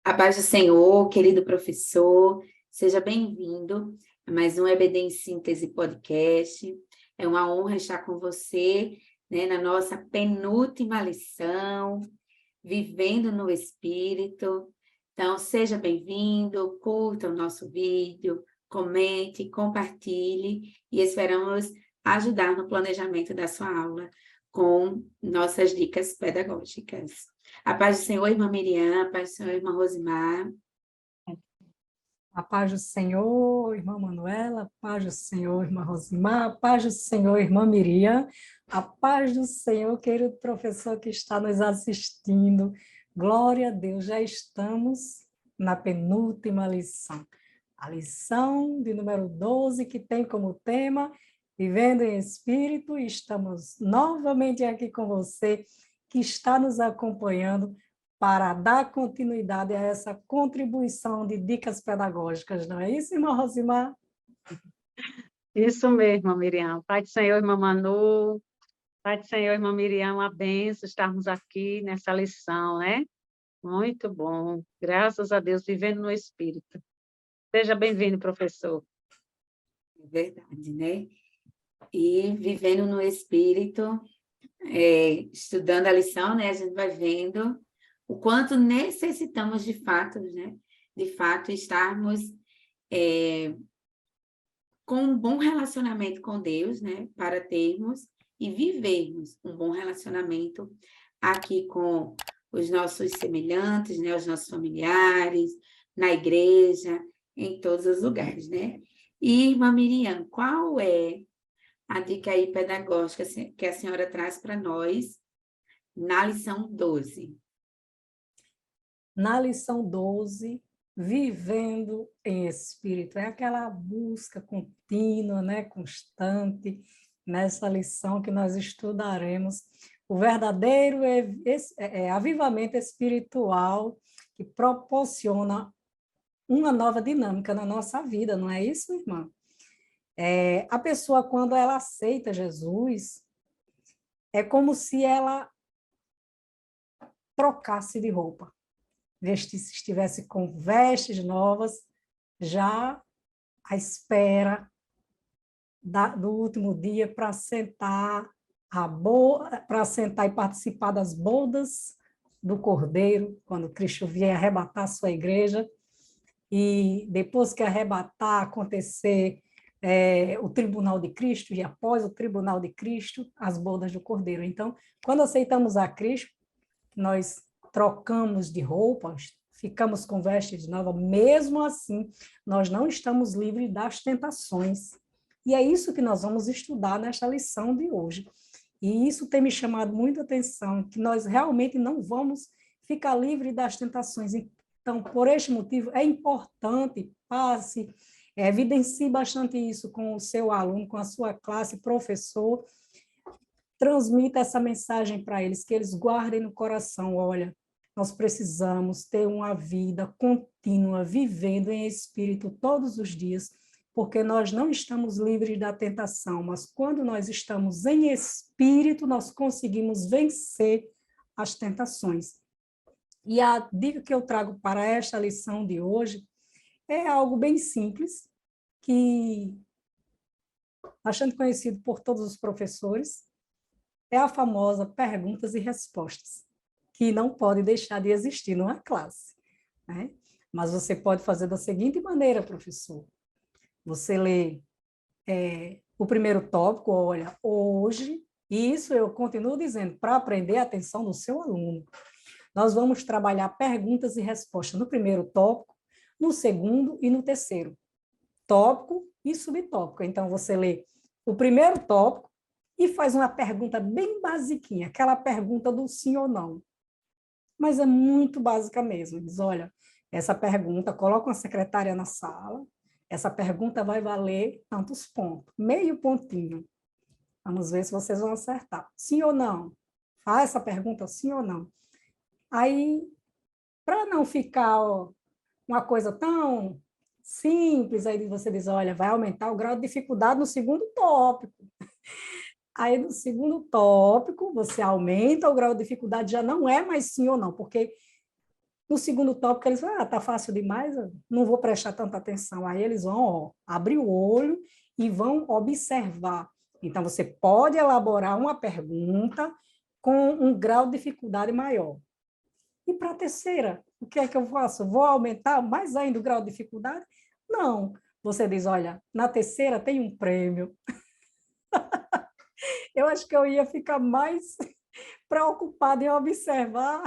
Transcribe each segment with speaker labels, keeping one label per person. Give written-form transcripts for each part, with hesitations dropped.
Speaker 1: A paz do Senhor, querido professor, seja bem-vindo a mais um EBD em Síntese podcast. É uma honra estar com você, na nossa penúltima lição, Vivendo no Espírito. Então, seja bem-vindo, curta o nosso vídeo, comente, compartilhe e esperamos ajudar no planejamento da sua aula com nossas dicas pedagógicas. A paz do Senhor, irmã Miriam, a paz do Senhor, irmã Rosimar.
Speaker 2: A paz do Senhor, irmã Manuela, a paz do Senhor, irmã Rosimar, a paz do Senhor, irmã Miriam, a paz do Senhor, querido professor que está nos assistindo. Glória a Deus, já estamos na penúltima lição. A lição de número 12, que tem como tema Vivendo em Espírito, e estamos novamente aqui com você, que está nos acompanhando, para dar continuidade a essa contribuição de dicas pedagógicas, não é isso, irmã Rosimar?
Speaker 3: Isso mesmo, Miriam. Pai do Senhor, irmã Manu, Pai do Senhor, irmã Miriam, uma benção estarmos aqui nessa lição, né? Muito bom. Graças a Deus, vivendo no Espírito. Seja bem-vindo, professor.
Speaker 1: É verdade, né? E vivendo no Espírito, estudando a lição, né? A gente vai vendo o quanto necessitamos de fato, né? De fato, estarmos com um bom relacionamento com Deus, né? Para termos e vivermos um bom relacionamento aqui com os nossos semelhantes, né? Os nossos familiares, na igreja, em todos os lugares, né? E, irmã Miriam, qual é a dica aí pedagógica que a senhora traz para nós na lição 12?
Speaker 2: Na lição 12, vivendo em espírito, é aquela busca contínua, né, constante, nessa lição que nós estudaremos, o verdadeiro avivamento espiritual que proporciona uma nova dinâmica na nossa vida, não é isso, irmã? A pessoa, quando ela aceita Jesus, é como se ela trocasse de roupa, estivesse com vestes novas, já à espera do último dia para sentar e participar das bodas do Cordeiro, quando Cristo vier arrebatar a sua igreja, e depois que arrebatar, acontecer o tribunal de Cristo, e após o tribunal de Cristo, as bodas do Cordeiro. Então, quando aceitamos a Cristo, nós trocamos de roupas, ficamos com vestes novas, mesmo assim, nós não estamos livres das tentações. E é isso que nós vamos estudar nesta lição de hoje. E isso tem me chamado muita atenção, que nós realmente não vamos ficar livres das tentações. Então, por este motivo, é importante, evidencie bastante isso com o seu aluno, com a sua classe, professor, transmita essa mensagem para eles, que eles guardem no coração. Olha, nós precisamos ter uma vida contínua, vivendo em espírito todos os dias, porque nós não estamos livres da tentação, mas quando nós estamos em espírito, nós conseguimos vencer as tentações. E a dica que eu trago para esta lição de hoje é algo bem simples, que bastante conhecido por todos os professores, é a famosa perguntas e respostas, que não pode deixar de existir numa classe, né? Mas você pode fazer da seguinte maneira, professor. Você lê o primeiro tópico, olha, hoje, e isso eu continuo dizendo, para aprender a atenção do seu aluno. Nós vamos trabalhar perguntas e respostas no primeiro tópico, no segundo e no terceiro. Tópico e subtópico. Então, você lê o primeiro tópico, e faz uma pergunta bem basiquinha, aquela pergunta do sim ou não. Mas é muito básica mesmo. Diz, olha, essa pergunta, coloca uma secretária na sala, essa pergunta vai valer tantos pontos, meio pontinho. Vamos ver se vocês vão acertar. Sim ou não? Faz essa pergunta sim ou não. Aí, para não ficar uma coisa tão simples, aí você diz, olha, vai aumentar o grau de dificuldade no segundo tópico. Aí, no segundo tópico, você aumenta o grau de dificuldade, já não é mais sim ou não, porque No segundo tópico, eles vão, tá fácil demais, eu não vou prestar tanta atenção. Aí eles vão, ó, abrir o olho e vão observar. Então, você pode elaborar uma pergunta com um grau de dificuldade maior. E para a terceira, o que é que eu faço? Vou aumentar mais ainda o grau de dificuldade? Não. Você diz, olha, na terceira tem um prêmio. Eu acho que eu ia ficar mais preocupada em observar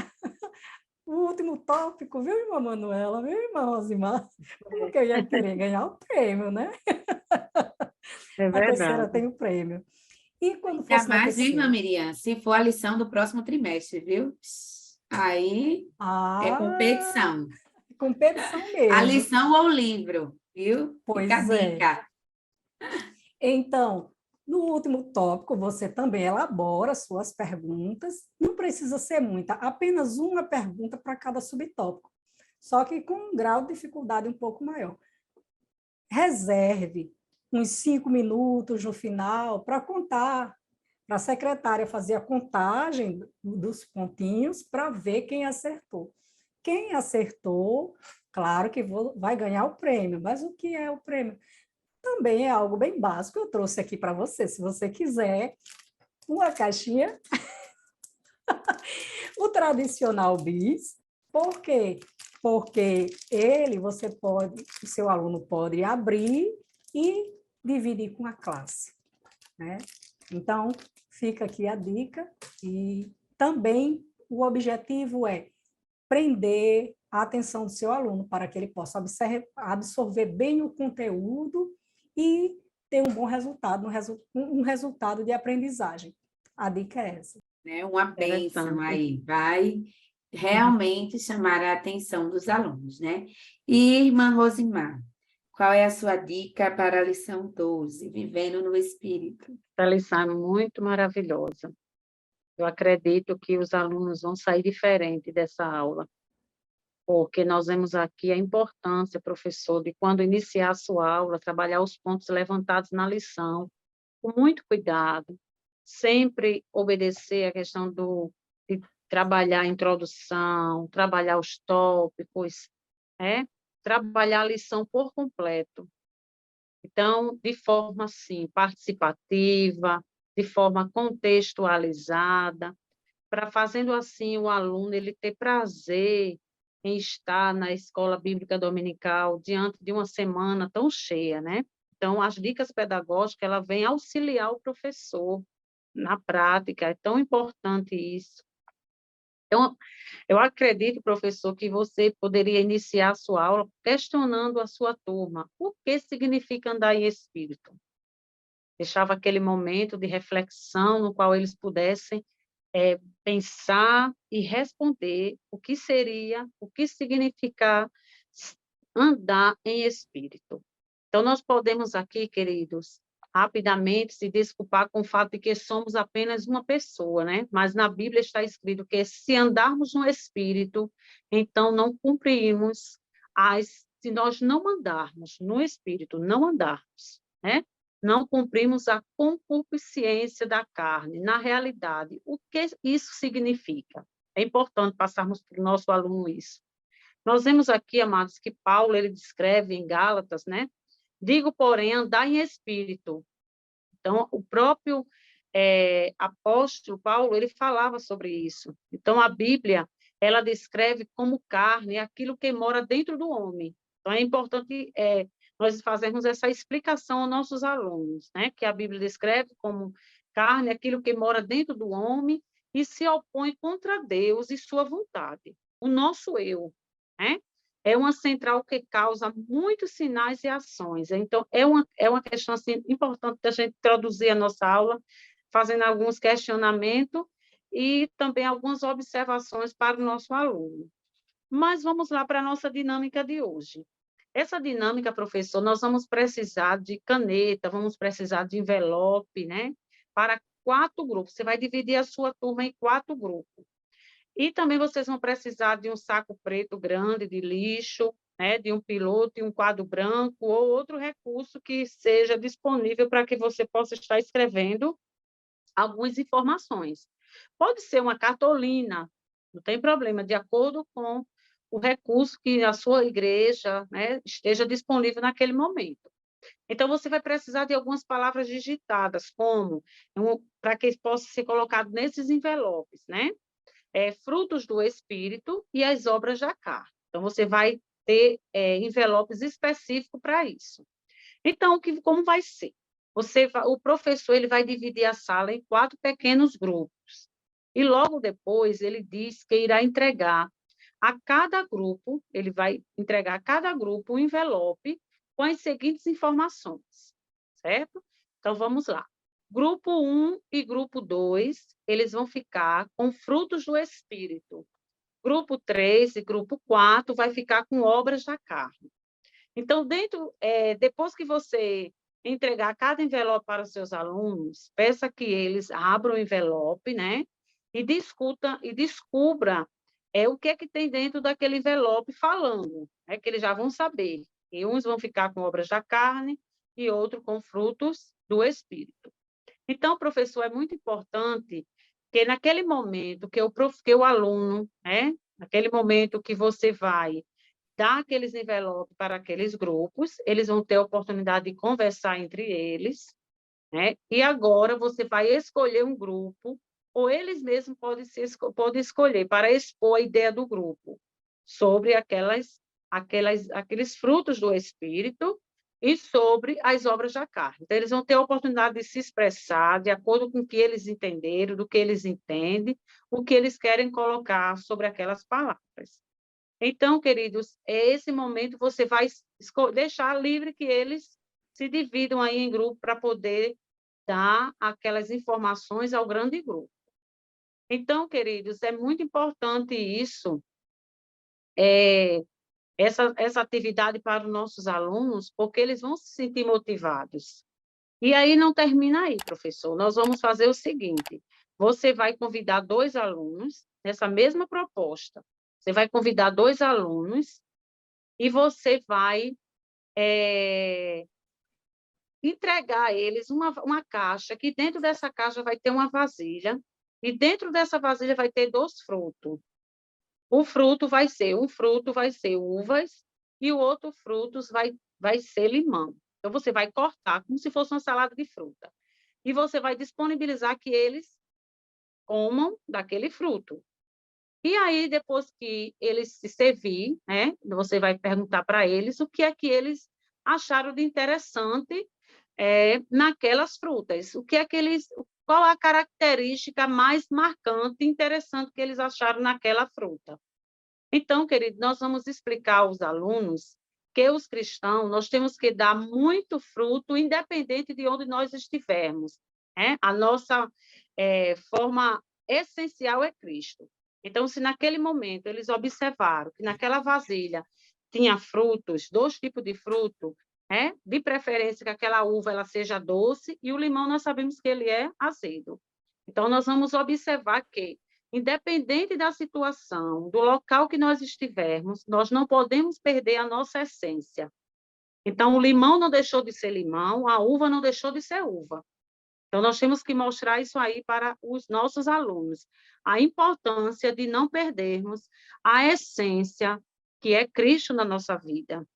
Speaker 2: o último tópico, viu, irmã Manuela, viu, irmã Rosimar? Porque eu ia querer ganhar o prêmio, né?
Speaker 3: É
Speaker 2: A terceira
Speaker 3: verdade.
Speaker 2: tem o prêmio. E quando
Speaker 1: Ainda
Speaker 2: fosse na
Speaker 1: mais, viu, irmã
Speaker 2: terceira?
Speaker 1: Miriam, se for a lição do próximo trimestre, viu? Aí é
Speaker 2: Ah,
Speaker 1: competição.
Speaker 2: competição
Speaker 1: A
Speaker 2: mesmo.
Speaker 1: lição ou o livro, viu? Fica a
Speaker 2: Pois é.
Speaker 1: dica.
Speaker 2: Então, no último tópico, você também elabora suas perguntas. Não precisa ser muita, apenas uma pergunta para cada subtópico, só que com um grau de dificuldade um pouco maior. Reserve uns 5 minutos no final para contar, para a secretária fazer a contagem dos pontinhos para ver quem acertou. Quem acertou, claro que vai ganhar o prêmio, mas o que é o prêmio? Também é algo bem básico, eu trouxe aqui para você, se você quiser, uma caixinha, o tradicional bis. Por quê? Porque o seu aluno pode abrir e dividir com a classe, né? Então, fica aqui a dica e também o objetivo é prender a atenção do seu aluno para que ele possa absorver bem o conteúdo e ter um bom resultado, um resultado de aprendizagem. A dica é essa.
Speaker 1: Né? Uma bênção
Speaker 3: Interessante.
Speaker 1: aí, vai realmente chamar a atenção dos alunos, né? E, irmã Rosimar, qual é a sua dica para a lição 12, Vivendo no Espírito?
Speaker 3: Essa lição é muito maravilhosa. Eu acredito que os alunos vão sair diferente dessa aula, porque nós vemos aqui a importância, professor, de quando iniciar a sua aula, trabalhar os pontos levantados na lição, com muito cuidado, sempre obedecer a questão de trabalhar a introdução, trabalhar os tópicos, trabalhar a lição por completo. Então, de forma, assim, participativa, de forma contextualizada, para fazendo assim o aluno ele ter prazer em estar na escola bíblica dominical diante de uma semana tão cheia, né? Então, as dicas pedagógicas, ela vem auxiliar o professor na prática, é tão importante isso. Então, eu acredito, professor, que você poderia iniciar a sua aula questionando a sua turma. O que significa andar em espírito? Deixava aquele momento de reflexão no qual eles pudessem pensar e responder o que seria, o que significa andar em espírito. Então, nós podemos aqui, queridos, rapidamente se desculpar com o fato de que somos apenas uma pessoa, né? Mas na Bíblia está escrito que se andarmos no espírito, então não cumprimos se nós não andarmos no espírito, não andarmos, né? Não cumprimos a concupiscência da carne. Na realidade, o que isso significa? É importante passarmos para o nosso aluno isso. Nós vemos aqui, amados, que Paulo ele descreve em Gálatas, né? Digo, porém, andar em espírito. Então, o próprio apóstolo Paulo, ele falava sobre isso. Então, a Bíblia, ela descreve como carne aquilo que mora dentro do homem. Então, é importante nós fazermos essa explicação aos nossos alunos, né? Que a Bíblia descreve como carne aquilo que mora dentro do homem e se opõe contra Deus e sua vontade. O nosso eu, né? É uma central que causa muitos sinais e ações. Então, é uma questão assim, importante da gente introduzir a nossa aula, fazendo alguns questionamentos e também algumas observações para o nosso aluno. Mas vamos lá para a nossa dinâmica de hoje. Essa dinâmica, professor, nós vamos precisar de caneta, vamos precisar de envelope, né? Para 4 grupos. Você vai dividir a sua turma em 4 grupos. E também vocês vão precisar de um saco preto grande de lixo, né, de um piloto e um quadro branco ou outro recurso que seja disponível para que você possa estar escrevendo algumas informações. Pode ser uma cartolina, não tem problema, de acordo com o recurso que a sua igreja, né, esteja disponível naquele momento. Então, você vai precisar de algumas palavras digitadas, como para que possa ser colocado nesses envelopes, né? Frutos do Espírito e as obras da carne. Então, você vai ter envelopes específicos para isso. Então, como vai ser? O professor ele vai dividir a sala em 4 pequenos grupos. E logo depois ele diz que irá entregar a cada grupo, ele vai entregar a cada grupo um envelope com as seguintes informações, certo? Então, vamos lá. Grupo 1 e grupo 2, eles vão ficar com frutos do Espírito. Grupo 3 e grupo 4 vai ficar com obras da carne. Então, depois que você entregar cada envelope para os seus alunos, peça que eles abram o envelope, né? E descubra o que é que tem dentro daquele envelope falando, que eles já vão saber. E uns vão ficar com obras da carne e outros com frutos do Espírito. Então, professor, é muito importante que naquele momento que o aluno, né? Naquele momento que você vai dar aqueles envelopes para aqueles grupos, eles vão ter a oportunidade de conversar entre eles, né? E agora você vai escolher um grupo, ou eles mesmos podem escolher para expor a ideia do grupo sobre aqueles frutos do Espírito e sobre as obras da carne. Então, eles vão ter a oportunidade de se expressar de acordo com o que eles entenderam, do que eles entendem, o que eles querem colocar sobre aquelas palavras. Então, queridos, esse momento você vai deixar livre que eles se dividam aí em grupo para poder dar aquelas informações ao grande grupo. Então, queridos, é muito importante isso, essa atividade para os nossos alunos, porque eles vão se sentir motivados. E aí não termina aí, professor. Nós vamos fazer o seguinte: você vai convidar 2 alunos nessa mesma proposta. Você vai convidar 2 alunos e você vai entregar a eles uma caixa, que dentro dessa caixa vai ter uma vasilha, e dentro dessa vasilha vai ter 2 frutos. Um fruto vai ser uvas, e o outro fruto vai ser limão. Então, você vai cortar como se fosse uma salada de fruta. E você vai disponibilizar que eles comam daquele fruto. E aí, depois que eles se servir, né, você vai perguntar para eles o que é que eles acharam de interessante naquelas frutas. Qual a característica mais marcante e interessante que eles acharam naquela fruta. Então, querido, nós vamos explicar aos alunos que os cristãos, nós temos que dar muito fruto, independente de onde nós estivermos. Né? A nossa forma essencial é Cristo. Então, se naquele momento eles observaram que naquela vasilha tinha frutos, 2 tipos de fruto, de preferência que aquela uva ela seja doce, e o limão nós sabemos que ele é azedo. Então, nós vamos observar que, independente da situação, do local que nós estivermos, nós não podemos perder a nossa essência. Então, o limão não deixou de ser limão, a uva não deixou de ser uva. Então, nós temos que mostrar isso aí para os nossos alunos, a importância de não perdermos a essência que é Cristo na nossa vida.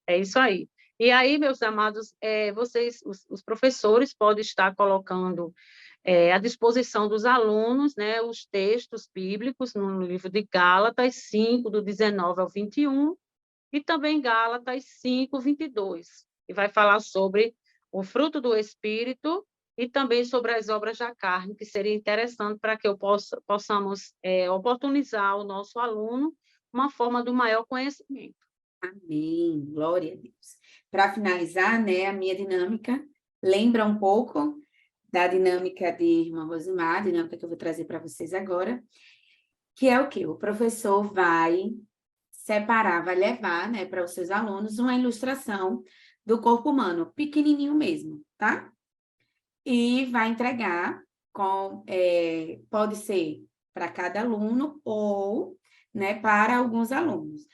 Speaker 3: É isso aí. E aí, meus amados, vocês, os professores, podem estar colocando à disposição dos alunos, né, os textos bíblicos no livro de Gálatas 5, do 19 ao 21, e também Gálatas 5, 22, que vai falar sobre o fruto do Espírito e também sobre as obras da carne, que seria interessante para que possamos oportunizar o nosso aluno uma forma do maior conhecimento.
Speaker 1: Amém, glória a Deus. Para finalizar, né, a minha dinâmica lembra um pouco da dinâmica de irmã Rosimar, a dinâmica que eu vou trazer para vocês agora, que é o quê? O professor vai separar, vai levar, né, para os seus alunos uma ilustração do corpo humano, pequenininho mesmo, tá? E vai entregar pode ser para cada aluno ou, né, para alguns alunos,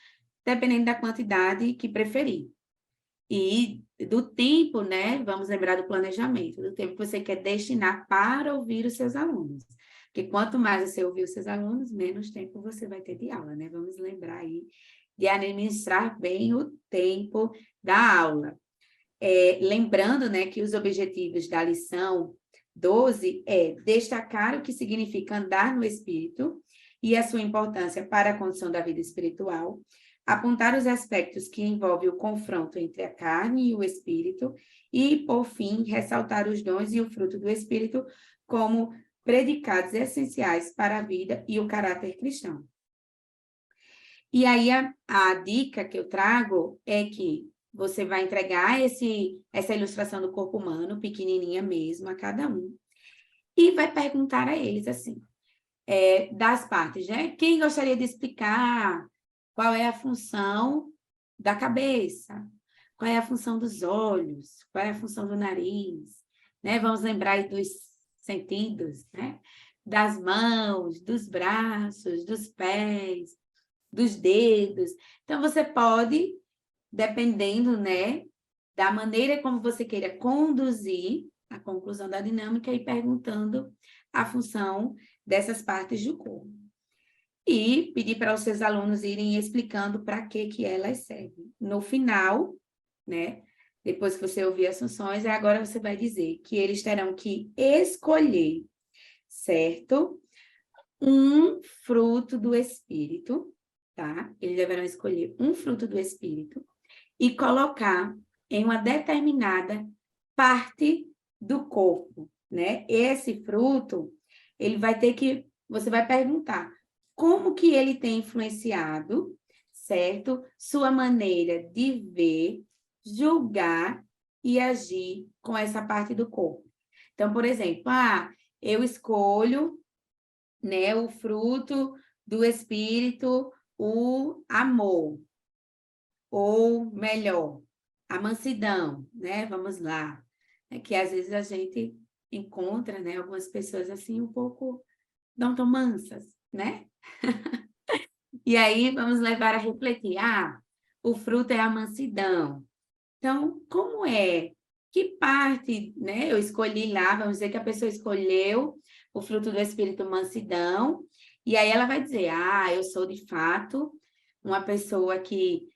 Speaker 1: dependendo da quantidade que preferir. E do tempo, né? Vamos lembrar do planejamento, do tempo que você quer destinar para ouvir os seus alunos. Porque quanto mais você ouvir os seus alunos, menos tempo você vai ter de aula, né? Vamos lembrar aí de administrar bem o tempo da aula. Lembrando, né, que os objetivos da lição 12 é destacar o que significa andar no Espírito e a sua importância para a condição da vida espiritual, apontar os aspectos que envolvem o confronto entre a carne e o Espírito e, por fim, ressaltar os dons e o fruto do Espírito como predicados essenciais para a vida e o caráter cristão. E aí, a dica que eu trago é que você vai entregar essa ilustração do corpo humano, pequenininha mesmo, a cada um, e vai perguntar a eles, assim, das partes, né? Quem gostaria de explicar qual é a função da cabeça? Qual é a função dos olhos? Qual é a função do nariz? Né? Vamos lembrar aí dos sentidos, né? Das mãos, dos braços, dos pés, dos dedos. Então, você pode, dependendo, né, da maneira como você queira conduzir a conclusão da dinâmica e perguntando a função dessas partes do corpo. E pedir para os seus alunos irem explicando para que elas servem. No final, né, depois que você ouvir as funções, agora você vai dizer que eles terão que escolher, certo? Um fruto do Espírito, tá? Eles deverão escolher um fruto do Espírito e colocar em uma determinada parte do corpo, né? Esse fruto, ele vai ter que, você vai perguntar como que ele tem influenciado, certo? Sua maneira de ver, julgar e agir com essa parte do corpo. Então, por exemplo, eu escolho, né, o fruto do Espírito, o amor, ou melhor, a mansidão, né? Vamos lá. É que às vezes a gente encontra, né, algumas pessoas assim um pouco não tão mansas, né? E aí vamos levar a refletir, o fruto é a mansidão. Então, como é? Que parte, né? Eu escolhi lá, vamos dizer que a pessoa escolheu o fruto do Espírito mansidão, e aí ela vai dizer, eu sou de fato uma pessoa que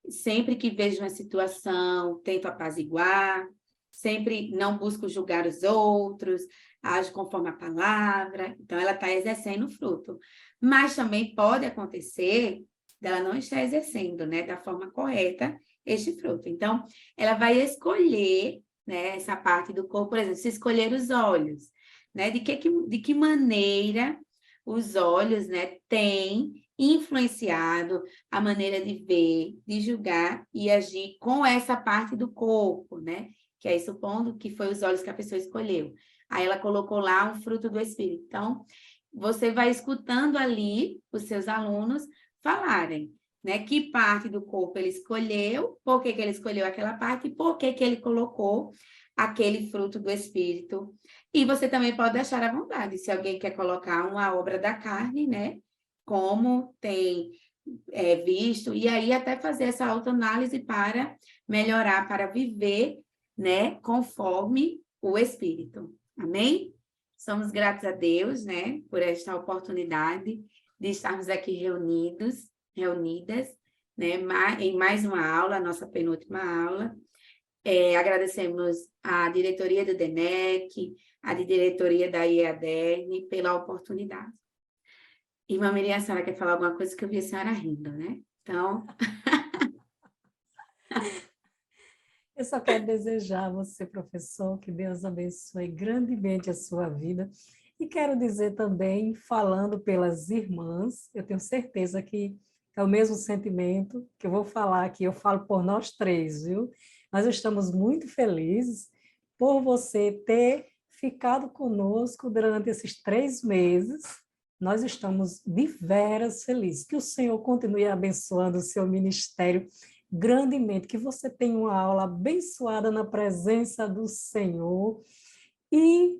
Speaker 1: sempre que vejo uma situação, tento apaziguar, sempre não busco julgar os outros, ajo conforme a palavra, então ela está exercendo o fruto. Mas também pode acontecer dela não estar exercendo, né, da forma correta este fruto. Então, ela vai escolher, né, essa parte do corpo, por exemplo, se escolher os olhos, né, de que maneira os olhos, né, têm influenciado a maneira de ver, de julgar e agir com essa parte do corpo, né? Que aí, supondo que foi os olhos que a pessoa escolheu. Aí ela colocou lá um fruto do Espírito. Então, você vai escutando ali os seus alunos falarem, né? Que parte do corpo ele escolheu, por que ele escolheu aquela parte e por que ele colocou aquele fruto do Espírito. E você também pode deixar à vontade, se alguém quer colocar uma obra da carne, né? Como tem visto, e aí até fazer essa autoanálise para melhorar, para viver, né, conforme o Espírito. Amém? Somos gratos a Deus, né, por esta oportunidade de estarmos aqui reunidas, né, em mais uma aula, a nossa penúltima aula. Agradecemos à diretoria do DENEC, à diretoria da IEADERN pela oportunidade. Irmã Miriam, a senhora quer falar alguma coisa que eu vi a senhora rindo, né? Então...
Speaker 2: Eu só quero desejar a você, professor, que Deus abençoe grandemente a sua vida. E quero dizer também, falando pelas irmãs, eu tenho certeza que é o mesmo sentimento que eu vou falar aqui, eu falo por nós três, viu? Nós estamos muito felizes por você ter ficado conosco durante esses 3 meses. Nós estamos de veras felizes. Que o Senhor continue abençoando o seu ministério grandemente, que você tenha uma aula abençoada na presença do Senhor. E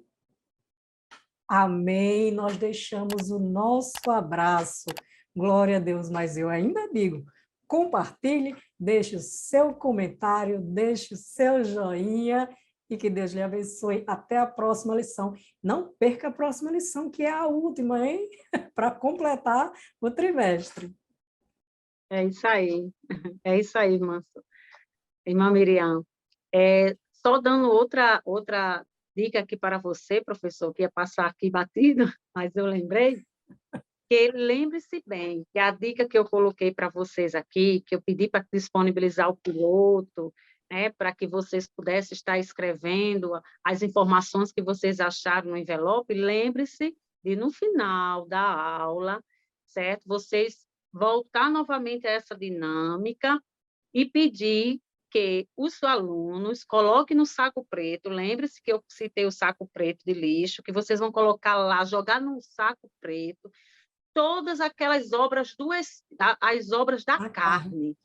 Speaker 2: amém, nós deixamos o nosso abraço. Glória a Deus, mas eu ainda digo, compartilhe, deixe o seu comentário, deixe o seu joinha e que Deus lhe abençoe. Até a próxima lição. Não perca a próxima lição, que é a última, hein? Para completar o trimestre.
Speaker 3: É isso aí, irmã Miriam. Só dando outra dica aqui para você, professor, que ia passar aqui batido, mas eu lembrei, que lembre-se bem que a dica que eu coloquei para vocês aqui, que eu pedi para disponibilizar o piloto, né, para que vocês pudessem estar escrevendo as informações que vocês acharam no envelope, lembre-se de, no final da aula, certo? Vocês voltar novamente a essa dinâmica e pedir que os alunos coloquem no saco preto, lembre-se que eu citei o saco preto de lixo, que vocês vão colocar lá, jogar no saco preto, todas aquelas obras as obras da carne.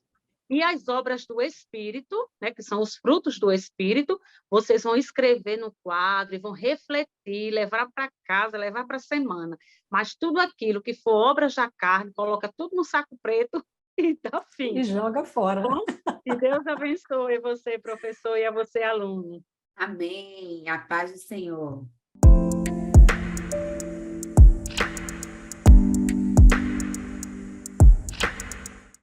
Speaker 3: E as obras do Espírito, né, que são os frutos do Espírito, vocês vão escrever no quadro e vão refletir, levar para casa, levar para a semana. Mas tudo aquilo que for obras da carne, coloca tudo no saco preto e dá fim.
Speaker 2: E joga fora.
Speaker 3: Bom, que Deus abençoe você, professor, e a você, aluno.
Speaker 1: Amém. A paz do Senhor.